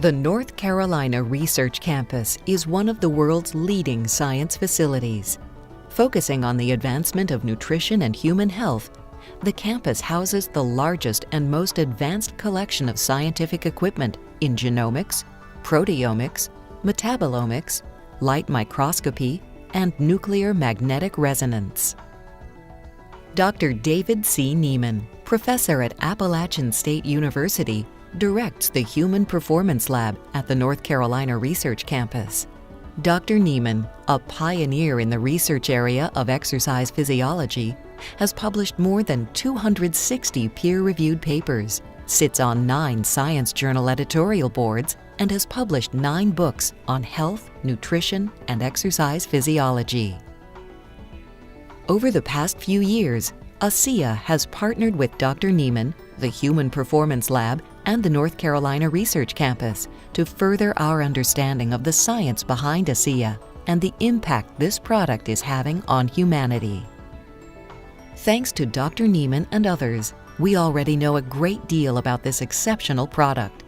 The North Carolina Research Campus is one of the world's leading science facilities. Focusing on the advancement of nutrition and human health, the campus houses the largest and most advanced collection of scientific equipment in genomics, proteomics, metabolomics, light microscopy, and nuclear magnetic resonance. Dr. David C. Nieman, professor at Appalachian State University, directs the Human Performance Lab at the North Carolina Research Campus. Dr. Nieman, a pioneer in the research area of exercise physiology, has published more than 260 peer-reviewed papers, sits on 9 science journal editorial boards, and has published 9 books on health, nutrition, and exercise physiology. Over the past few years, ASEA has partnered with Dr. Nieman, the Human Performance Lab, and the North Carolina Research Campus to further our understanding of the science behind ASEA and the impact this product is having on humanity. Thanks to Dr. Nieman and others, we already know a great deal about this exceptional product.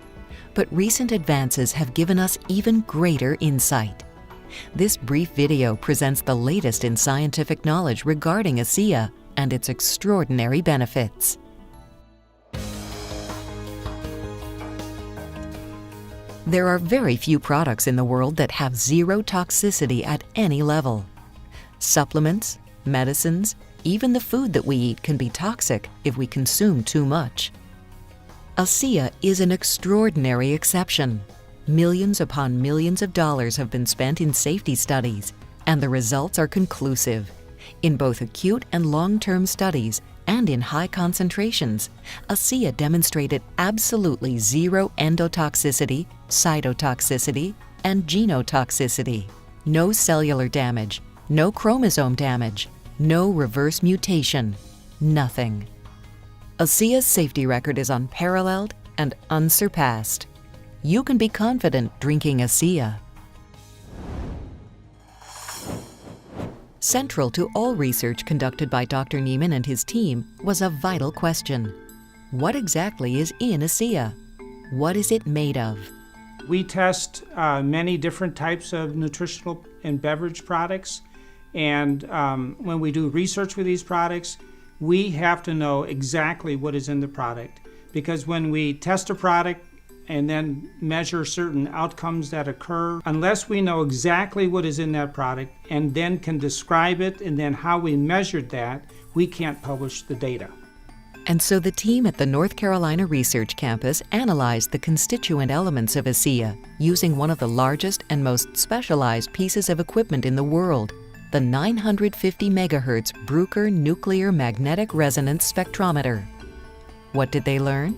But recent advances have given us even greater insight. This brief video presents the latest in scientific knowledge regarding ASEA and its extraordinary benefits. There are very few products in the world that have zero toxicity at any level. Supplements, medicines, even the food that we eat can be toxic if we consume too much. ASEA is an extraordinary exception. Millions upon millions of dollars have been spent in safety studies, and the results are conclusive. In both acute and long-term studies, and in high concentrations, ASEA demonstrated absolutely zero endotoxicity, cytotoxicity, and genotoxicity. No cellular damage, no chromosome damage, no reverse mutation, nothing. ASEA's safety record is unparalleled and unsurpassed. You can be confident drinking ASEA. Central to all research conducted by Dr. Nieman and his team was a vital question. What exactly is in ASEA? What is it made of? We test many different types of nutritional and beverage products, and when we do research with these products, we have to know exactly what is in the product, because when we test a product and then measure certain outcomes that occur, unless we know exactly what is in that product and then can describe it and then how we measured that, we can't publish the data. And so the team at the North Carolina Research Campus analyzed the constituent elements of ASEA using one of the largest and most specialized pieces of equipment in the world, the 950 megahertz Bruker Nuclear Magnetic Resonance Spectrometer. What did they learn?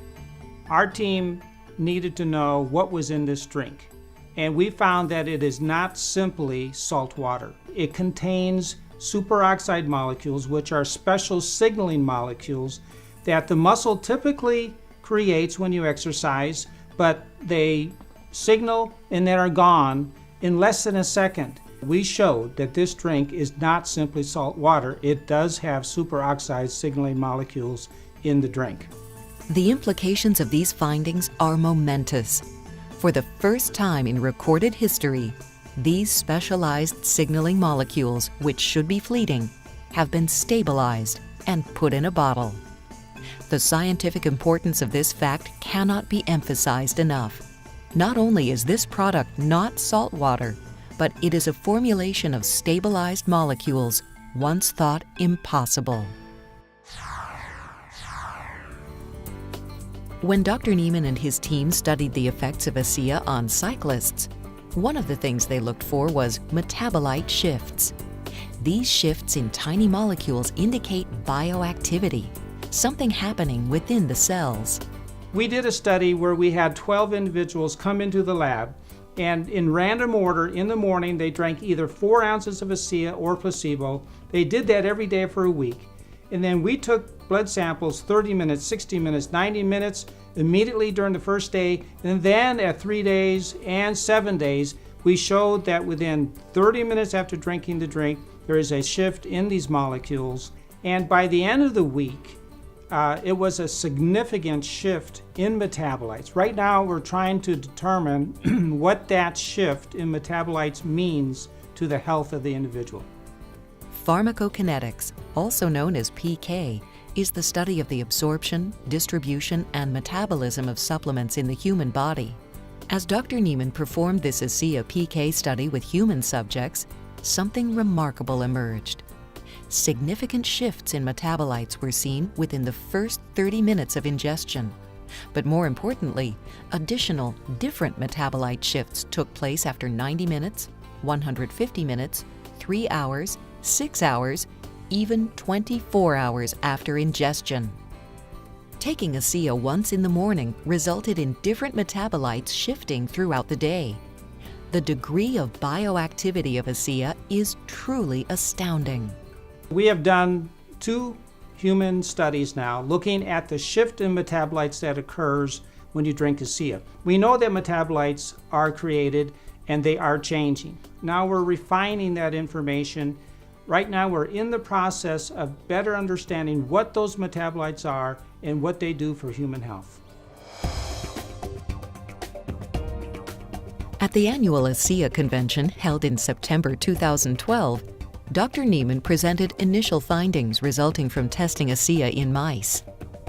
Our team needed to know what was in this drink, and we found that it is not simply salt water. It contains superoxide molecules, which are special signaling molecules that the muscle typically creates when you exercise, but they signal and then are gone in less than a second. We showed that this drink is not simply salt water. It does have superoxide signaling molecules in the drink. The implications of these findings are momentous. For the first time in recorded history, these specialized signaling molecules, which should be fleeting, have been stabilized and put in a bottle. The scientific importance of this fact cannot be emphasized enough. Not only is this product not salt water, but it is a formulation of stabilized molecules once thought impossible. When Dr. Nieman and his team studied the effects of ASEA on cyclists, one of the things they looked for was metabolite shifts. These shifts in tiny molecules indicate bioactivity, something happening within the cells. We did a study where we had 12 individuals come into the lab, and in random order in the morning they drank either 4 ounces of ASEA or placebo. They did that every day for a week. And then we took blood samples 30 minutes, 60 minutes, 90 minutes immediately during the first day, and then at 3 days and 7 days, we showed that within 30 minutes after drinking the drink, there is a shift in these molecules. And by the end of the week, it was a significant shift in metabolites. Right now, we're trying to determine what that shift in metabolites means to the health of the individual. Pharmacokinetics, also known as PK, is the study of the absorption, distribution, and metabolism of supplements in the human body. As Dr. Niemann performed this ASEA PK study with human subjects, something remarkable emerged. Significant shifts in metabolites were seen within the first 30 minutes of ingestion. But more importantly, additional different metabolite shifts took place after 90 minutes, 150 minutes, 3 hours, 6 hours, even 24 hours after ingestion. Taking ASEA once in the morning resulted in different metabolites shifting throughout the day. The degree of bioactivity of ASEA is truly astounding. We have done 2 human studies now looking at the shift in metabolites that occurs when you drink ASEA. We know that metabolites are created and they are changing. Now we're refining that information. Right now we're in the process of better understanding what those metabolites are and what they do for human health. At the annual ASEA convention held in September 2012, Dr. Niemann presented initial findings resulting from testing ASEA in mice.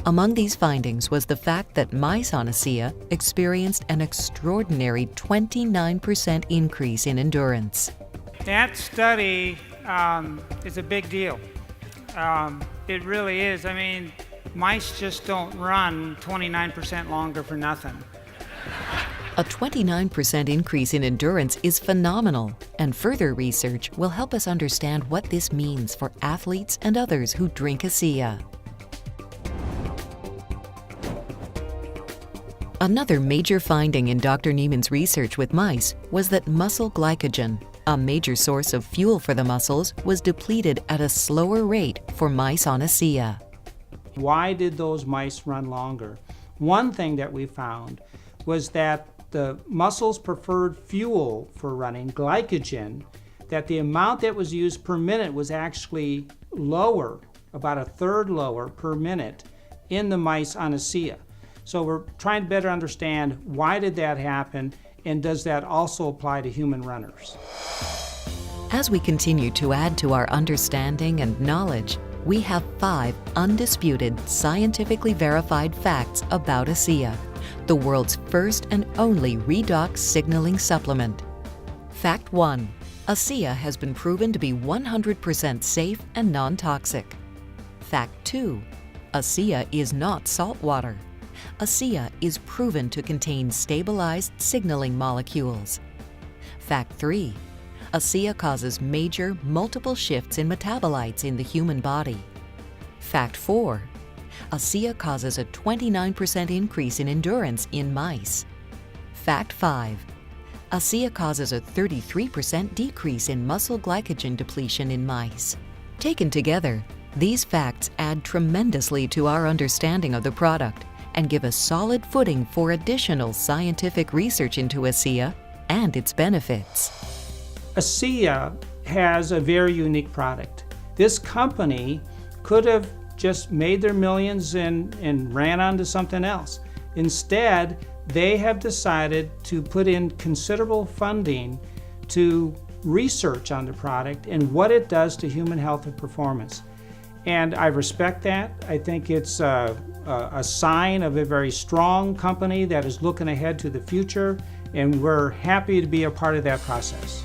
Among these findings was the fact that mice on ASEA experienced an extraordinary 29% increase in endurance. That study is a big deal. It really is. I mean, mice just don't run 29% longer for nothing. A 29% increase in endurance is phenomenal, and further research will help us understand what this means for athletes and others who drink ASEA. Another major finding in Dr. Niemann's research with mice was that muscle glycogen, a major source of fuel for the muscles, was depleted at a slower rate for mice on ASEA. Why did those mice run longer? One thing that we found was that the muscles preferred fuel for running, glycogen, that the amount that was used per minute was actually lower, about a third lower per minute in the mice on ASEA. So we're trying to better understand why did that happen, and does that also apply to human runners? As we continue to add to our understanding and knowledge, we have 5 undisputed, scientifically verified facts about ASEA, the world's first and only redox signaling supplement. Fact 1. ASEA has been proven to be 100% safe and non-toxic. Fact 2. ASEA is not salt water. ASEA is proven to contain stabilized signaling molecules. Fact 3. ASEA causes major, multiple shifts in metabolites in the human body. Fact 4. ASEA causes a 29% increase in endurance in mice. Fact 5. ASEA causes a 33% decrease in muscle glycogen depletion in mice. Taken together, these facts add tremendously to our understanding of the product and give a solid footing for additional scientific research into ASEA and its benefits. ASEA has a very unique product. This company could have just made their millions and ran on to something else. Instead, they have decided to put in considerable funding to research on the product and what it does to human health and performance. And I respect that. I think it's a sign of a very strong company that is looking ahead to the future, and we're happy to be a part of that process.